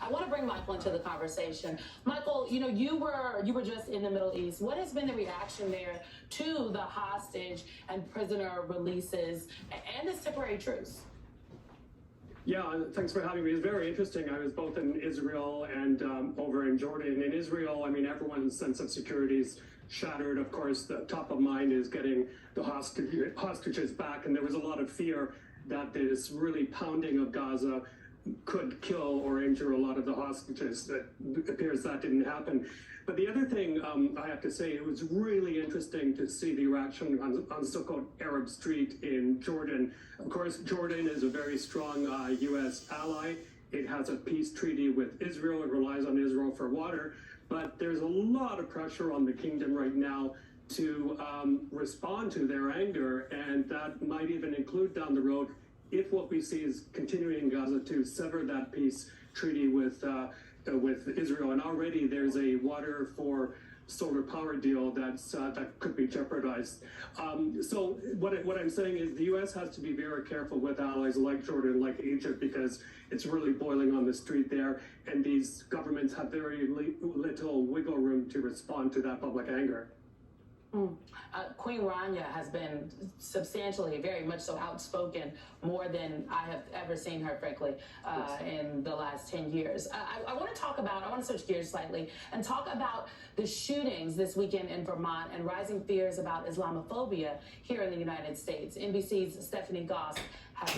I want to bring Michael into the conversation. Michael, you were just in the Middle East. What has been the reaction there to the hostage and prisoner releases and this temporary truce? Yeah, thanks for having me. It's very interesting. I was both in Israel and over in Jordan. In Israel, I mean, everyone's sense of security is shattered. Of course, the top of mind is getting the hostages back, and there was a lot of fear that this really pounding of Gaza could kill or injure a lot of the hostages. It appears that didn't happen. But the other thing I have to say, it was really interesting to see the reaction on the so-called Arab Street in Jordan. Of course, Jordan is a very strong U.S. ally. It has a peace treaty with Israel. It relies on Israel for water. But there's a lot of pressure on the kingdom right now to respond to their anger, and that might even include down the road, if what we see is continuing in Gaza, to sever that peace treaty with Israel. And already there's a water for solar power deal that could be jeopardized. So what I'm saying is the U.S. has to be very careful with allies like Jordan, like Egypt, because it's really boiling on the street there, and these governments have very little wiggle room to respond to that public anger. Queen Rania has been substantially, very much so, outspoken, more than I have ever seen her, frankly, in the last 10 years. I want to switch gears slightly and talk about the shootings this weekend in Vermont and rising fears about Islamophobia here in the United States. NBC's Stephanie Goss has